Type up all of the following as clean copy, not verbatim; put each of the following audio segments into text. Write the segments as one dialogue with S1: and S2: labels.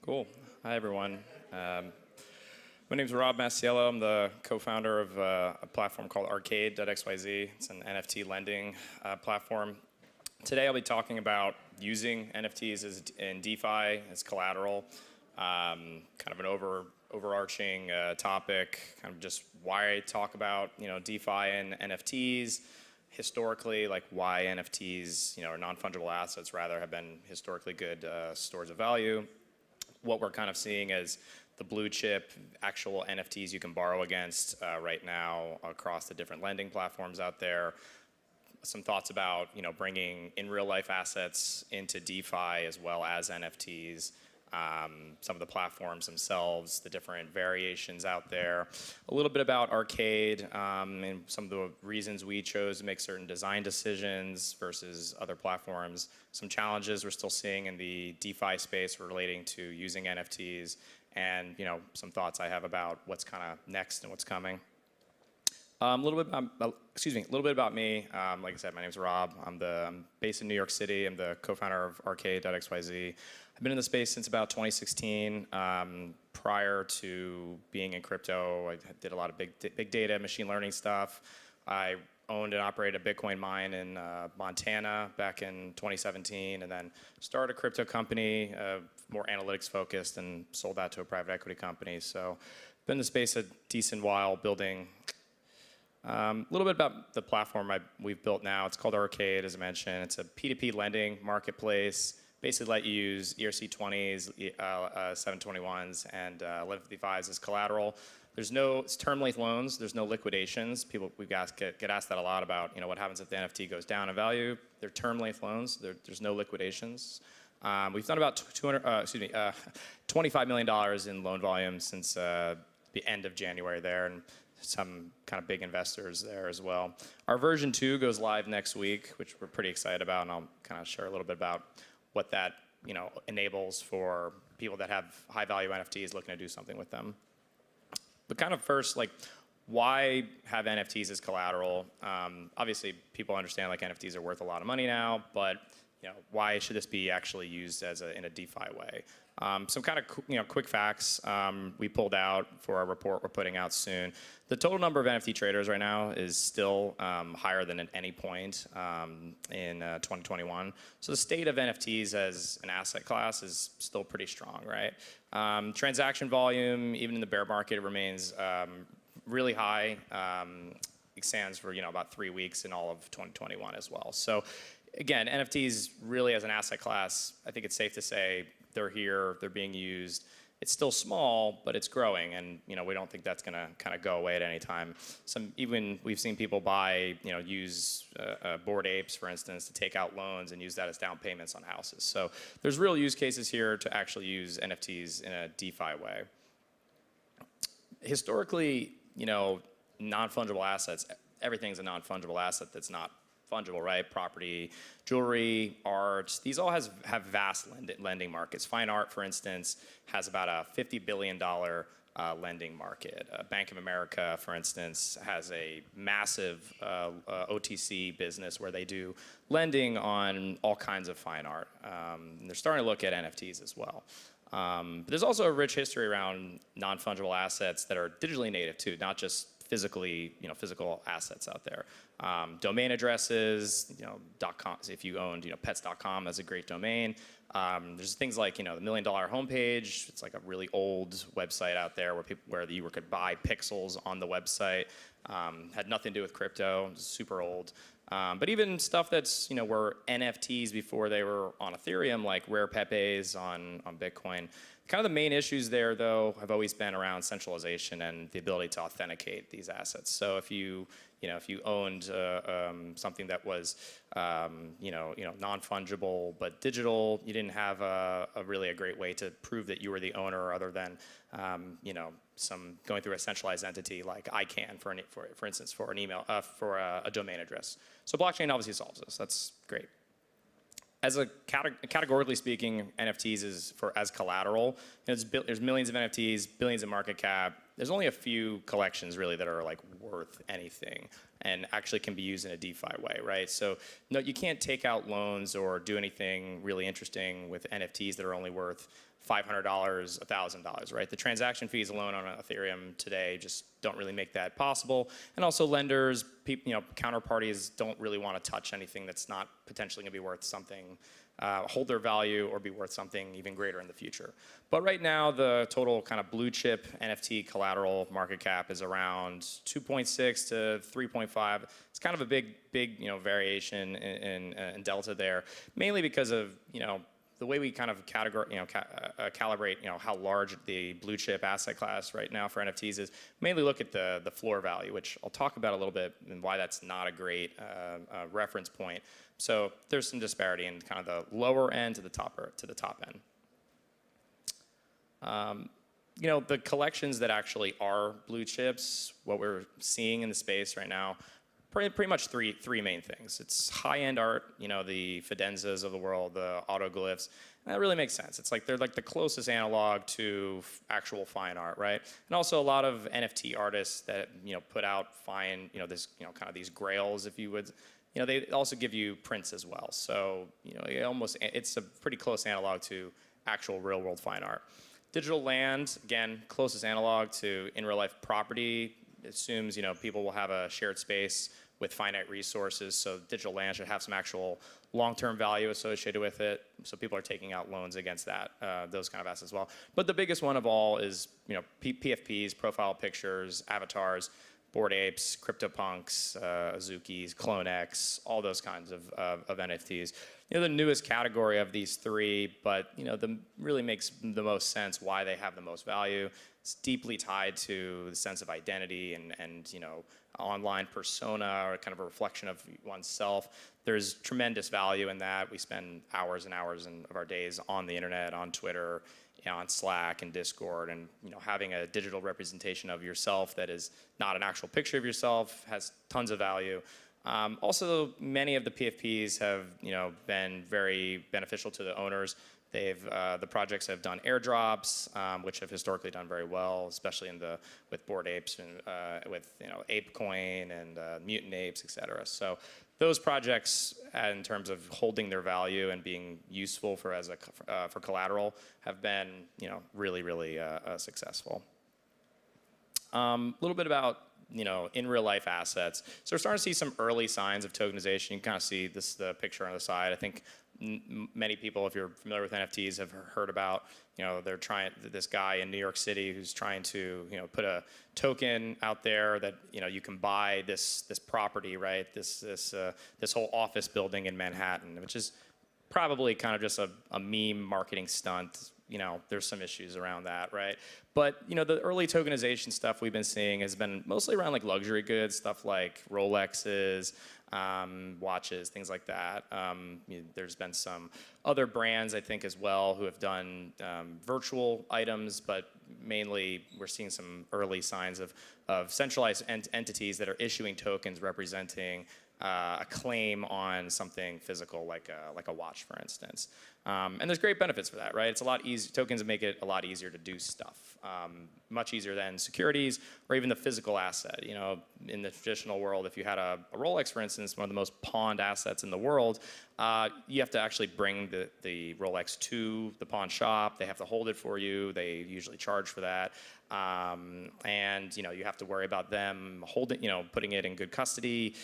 S1: Cool. Hi, everyone. My name is Rob Masiello. I'm the co-founder of a platform called Arcade.xyz. It's an NFT lending platform. Today, I'll be talking about using NFTs in DeFi as collateral, kind of an overarching topic, kind of just why I talk about DeFi and NFTs. Historically, like why NFTs, or non-fungible assets rather, have been historically good stores of value. What we're kind of seeing as the blue chip actual NFTs you can borrow against right now across the different lending platforms out there. Some thoughts about bringing in real life assets into DeFi as well as NFTs. Some of the platforms themselves, the different variations out there. A little bit about Arcade and some of the reasons we chose to make certain design decisions versus other platforms. Some challenges we're still seeing in the DeFi space relating to using NFTs, and some thoughts I have about what's kind of next and what's coming. A little bit about me. Like I said, my name is Rob. I'm based in New York City. I'm the co-founder of Arcade.xyz. I've been in the space since about 2016. Prior to being in crypto, I did a lot of big data, machine learning stuff. I owned and operated a Bitcoin mine in Montana back in 2017, and then started a crypto company, more analytics focused, and sold that to a private equity company. So, been in the space a decent while, building. A little bit about the platform we've built now. It's called Arcade, as I mentioned. It's a P2P lending marketplace. Basically let you use ERC-20s, 721s, and 1155s as collateral. It's term length loans. There's no liquidations. We get asked that a lot about what happens if the NFT goes down in value. They're term length loans. There's no liquidations. We've done about $25 million in loan volume since the end of January there, and some kind of big investors there as well. Our version 2 goes live next week, which we're pretty excited about, and I'll kind of share a little bit about what that enables for people that have high value NFTs looking to do something with them. But kind of first, why have NFTs as collateral? Obviously, people understand NFTs are worth a lot of money now, but why should this be actually used in a DeFi way? Some kind of quick facts we pulled out for our report we're putting out soon. The total number of NFT traders right now is still higher than at any point in 2021. So the state of NFTs as an asset class is still pretty strong, right? Transaction volume, even in the bear market, remains really high. It stands for about 3 weeks in all of 2021 as well. So again, NFTs really as an asset class, I think it's safe to say they're here, they're being used. It's still small, but it's growing, and we don't think that's gonna kind of go away at any time. Even we've seen people use Bored Apes, for instance, to take out loans and use that as down payments on houses. So there's real use cases here to actually use NFTs in a DeFi way. Historically, non-fungible assets, everything's a non-fungible asset that's not fungible, right? Property, jewelry, art, these all have vast lending markets. Fine art, for instance, has about a $50 billion lending market. Bank of America, for instance, has a massive OTC business where they do lending on all kinds of fine art. And they're starting to look at NFTs as well. But there's also a rich history around non-fungible assets that are digitally native too, not just physical assets out there. Domain addresses, .com. If you owned, pets.com, that's a great domain. There's things like, the $1 Million homepage. It's like a really old website out there where you could buy pixels on the website. Had nothing to do with crypto. Super old. But even stuff that's were NFTs before they were on Ethereum, like rare Pepes on Bitcoin. Kind of the main issues there, though, have always been around centralization and the ability to authenticate these assets. So if you owned something that was non-fungible but digital, you didn't have really a great way to prove that you were the owner, other than some going through a centralized entity like ICANN, for instance, for an email for a domain address. So blockchain obviously solves this. That's great. Categorically speaking, NFTs as collateral. There's millions of NFTs, billions of market cap. There's only a few collections really that are worth anything, and actually can be used in a DeFi way, right? So no, you can't take out loans or do anything really interesting with NFTs that are only worth $500, $1,000, right? The transaction fees alone on Ethereum today just don't really make that possible. And also lenders, counterparties don't really want to touch anything that's not potentially going to be worth something, hold their value or be worth something even greater in the future. But right now, the total kind of blue chip NFT collateral market cap is around 2.6 to 3.5. It's kind of a big variation in delta there, mainly because of the way we kind of calibrate, how large the blue chip asset class right now for NFTs is, mainly look at the floor value, which I'll talk about a little bit and why that's not a great reference point. So there's some disparity in kind of the lower end to the top end. The collections that actually are blue chips, what we're seeing in the space right now, pretty much three main things. It's high-end art, the Fidenzas of the world, the autoglyphs. And that really makes sense. It's like they're like the closest analog to actual fine art, right? And also a lot of NFT artists that put out fine, this kind of these grails, if you would. They also give you prints as well. So it's a pretty close analog to actual real-world fine art. Digital land, again, closest analog to in real life property. Assumes people will have a shared space with finite resources, so digital land should have some actual long-term value associated with it. So people are taking out loans against that, those kind of assets as well. But the biggest one of all is PFPs, profile pictures, avatars, Bored Apes, CryptoPunks, Azukis, CloneX, all those kinds of NFTs. The newest category of these three, but the really makes the most sense why they have the most value. It's deeply tied to the sense of identity and online persona, or kind of a reflection of oneself. There's tremendous value in that. We spend hours and hours of our days on the internet, on Twitter, on Slack and Discord, and having a digital representation of yourself that is not an actual picture of yourself has tons of value. Also, many of the PFPs have been very beneficial to the owners. The projects have done airdrops, which have historically done very well, especially with Bored Apes and with ApeCoin and Mutant Apes, et cetera. So those projects, in terms of holding their value and being useful for collateral, have been really successful. A little bit about in real life assets. So we're starting to see some early signs of tokenization. You can kind of see the picture on the side. I think many people, if you're familiar with NFTs, have heard about, they're trying, this guy in New York City who's trying to, put a token out there that, you can buy this property, right? This whole office building in Manhattan, which is probably kind of just a meme marketing stunt. There's some issues around that, right? But, the early tokenization stuff we've been seeing has been mostly around like luxury goods, stuff like Rolexes, watches, things like that. There's been some other brands, I think, as well, who have done virtual items, but mainly we're seeing some early signs of centralized entities that are issuing tokens representing a claim on something physical, like a watch, for instance. And there's great benefits for that, right? It's a lot easier. Tokens make it a lot easier to do stuff, much easier than securities or even the physical asset. In the traditional world, if you had a Rolex, for instance, one of the most pawned assets in the world, you have to actually bring the Rolex to the pawn shop. They have to hold it for you. They usually charge for that. And you have to worry about them putting it in good custody,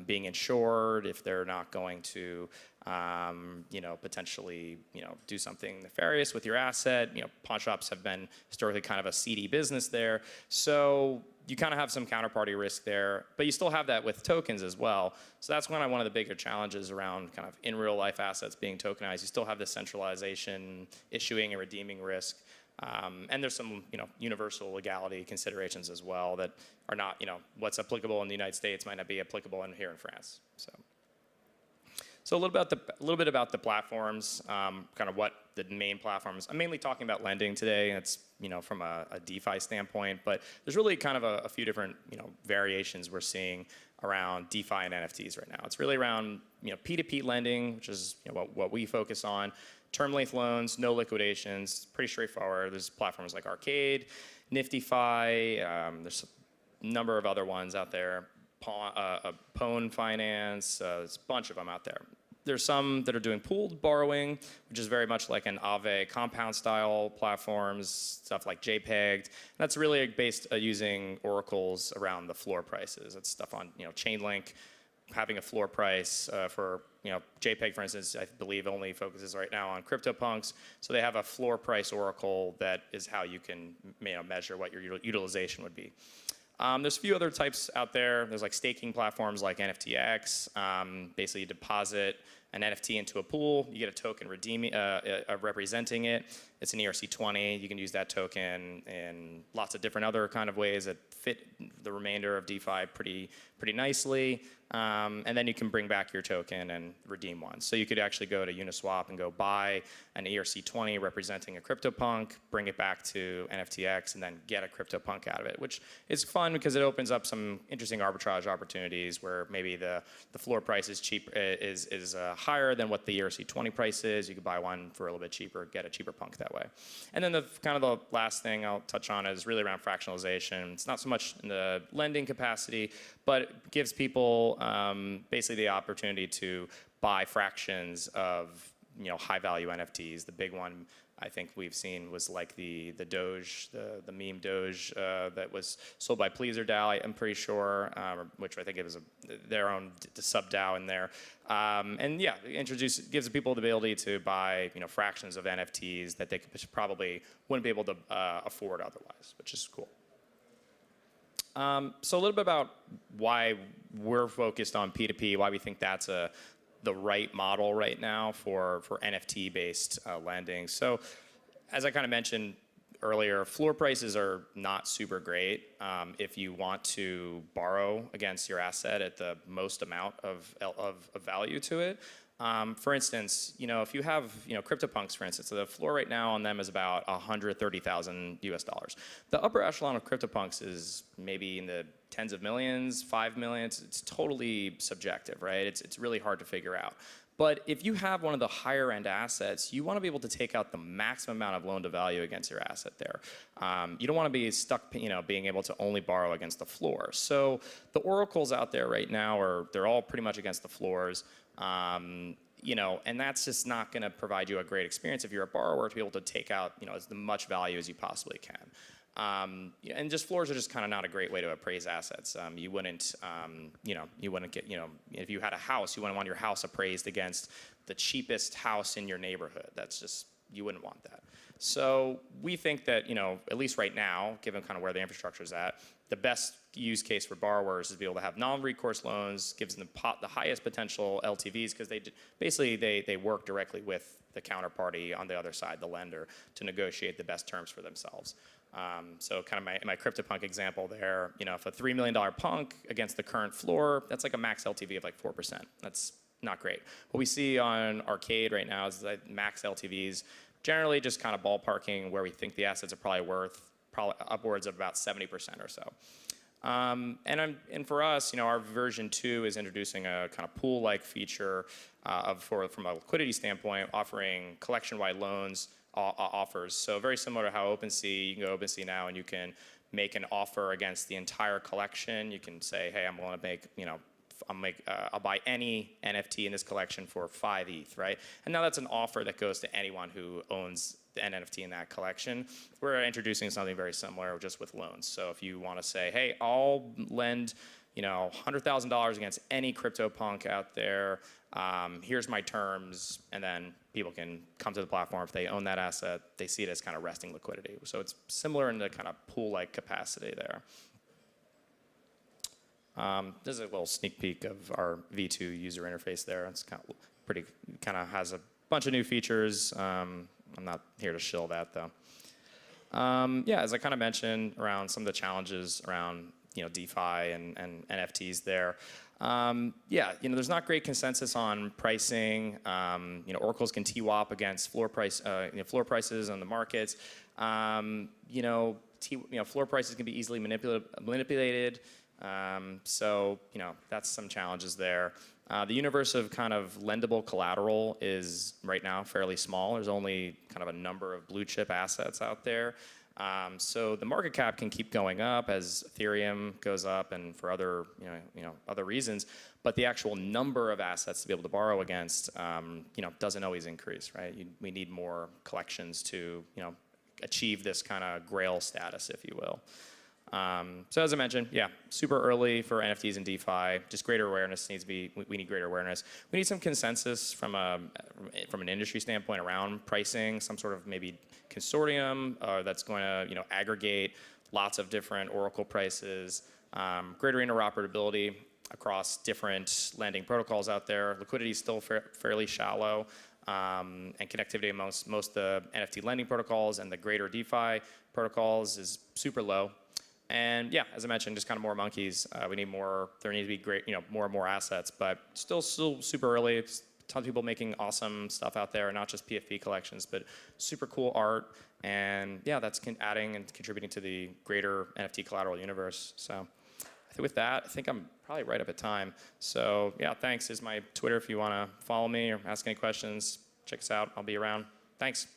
S1: being insured if they're not going to potentially do something nefarious with your asset. Pawn shops have been historically kind of a seedy business there, so you kind of have some counterparty risk there, but you still have that with tokens as well. So that's one of the bigger challenges around kind of in real life assets being tokenized. You still have this centralization, issuing and redeeming risk. And there's some, universal legality considerations as well that are not, what's applicable in the United States might not be applicable here in France. So a little bit about the platforms, kind of what the main platforms. I'm mainly talking about lending today, and it's from a DeFi standpoint, but there's really kind of a few different variations we're seeing around DeFi and NFTs right now. It's really around P2P lending, which is what we focus on. Term length loans, no liquidations, pretty straightforward. There's platforms like Arcade, NiftyFi, there's a number of other ones out there. Pwn Finance. There's a bunch of them out there. There's some that are doing pooled borrowing, which is very much like an Aave compound style platforms, stuff like JPEG. That's really based using oracles around the floor prices. That's stuff on Chainlink, having a floor price for JPEG, for instance, I believe only focuses right now on CryptoPunks. So they have a floor price oracle that is how you can measure what your utilization would be. There's a few other types out there. There's like staking platforms like NFTX. Basically, you deposit an NFT into a pool. You get a token representing it. It's an ERC20. You can use that token in lots of different other kind of ways that fit the remainder of DeFi pretty nicely. And then you can bring back your token and redeem one. So you could actually go to Uniswap and go buy an ERC20 representing a CryptoPunk, bring it back to NFTX, and then get a CryptoPunk out of it, which is fun because it opens up some interesting arbitrage opportunities where maybe the floor price is higher than what the ERC20 price is. You could buy one for a little bit cheaper, get a cheaper punk that way. And then the last thing I'll touch on is really around fractionalization. It's not so much in the lending capacity, but it gives people basically the opportunity to buy fractions of high value NFTs. The big one I think we've seen was like the Doge, the meme Doge that was sold by Pleaser DAO, I'm pretty sure, which I think it was their own sub DAO in there. And yeah, gives people the ability to buy fractions of NFTs that they probably wouldn't be able to afford otherwise, which is cool. So a little bit about why we're focused on P2P, why we think that's the right model right now for NFT-based lending. So as I kind of mentioned earlier, floor prices are not super great if you want to borrow against your asset at the most amount of value to it. For instance, if you have CryptoPunks, for instance, so the floor right now on them is about $130,000 US. The upper echelon of CryptoPunks is maybe in the tens of millions, 5 million. It's totally subjective, right? It's really hard to figure out. But if you have one of the higher end assets, you want to be able to take out the maximum amount of loan to value against your asset there. You don't want to be stuck, being able to only borrow against the floor. So the oracles out there right now they're all pretty much against the floors. And that's just not going to provide you a great experience if you're a borrower to be able to take out, as much value as you possibly can. And just floors are just kind of not a great way to appraise assets. You wouldn't get, if you had a house, you wouldn't want your house appraised against the cheapest house in your neighborhood. That's just, you wouldn't want that. So we think that, at least right now, given kind of where the infrastructure is at, the best use case for borrowers is to be able to have non-recourse loans, gives them the highest potential LTVs because they work directly with the counterparty on the other side, the lender, to negotiate the best terms for themselves. So kind of my CryptoPunk example there, if a $3 million punk against the current floor, that's like a max LTV of like 4%. That's not great. What we see on Arcade right now is that max LTVs generally just kind of ballparking where we think the assets are probably worth upwards of about 70% or so. And for us, our version 2 is introducing a kind of pool-like feature from a liquidity standpoint, offering collection-wide loans offers. So very similar to how OpenSea, you can go OpenSea now and you can make an offer against the entire collection. You can say, hey, I'm willing to make, I'll buy any NFT in this collection for 5 ETH, right? And now that's an offer that goes to anyone who owns the NFT in that collection. We're introducing something very similar just with loans. So if you want to say, hey, I'll lend $100,000 against any CryptoPunk out there, here's my terms, and then people can come to the platform. If they own that asset, they see it as kind of resting liquidity. So it's similar in the kind of pool-like capacity there. This is a little sneak peek of our V2 user interface there. It's kind of has a bunch of new features. I'm not here to shill that though. Yeah, as I kind of mentioned around some of the challenges around DeFi and NFTs there. Yeah, there's not great consensus on pricing. Oracles can TWAP against floor prices on the markets. Floor prices can be easily manipulated. So that's some challenges there. The universe of kind of lendable collateral is right now fairly small. There's only kind of a number of blue chip assets out there. So the market cap can keep going up as Ethereum goes up and for other, other reasons, but the actual number of assets to be able to borrow against, doesn't always increase, right? We need more collections to, achieve this kind of grail status, if you will. So as I mentioned, yeah, super early for NFTs and DeFi. Just greater awareness needs to be. We need greater awareness. We need some consensus from an industry standpoint around pricing. Some sort of maybe consortium that's going to aggregate lots of different Oracle prices. Greater interoperability across different lending protocols out there. Liquidity is still fairly shallow. And connectivity amongst most of the NFT lending protocols and the greater DeFi protocols is super low. And yeah, as I mentioned, just kind of more monkeys. We need more. There need to be great, more and more assets, but still super early. A ton of people making awesome stuff out there, not just PFP collections, but super cool art. And yeah, that's adding and contributing to the greater NFT collateral universe. So I think with that, I think I'm probably right up at time. So yeah, thanks. Is my Twitter if you want to follow me or ask any questions. Check us out. I'll be around. Thanks.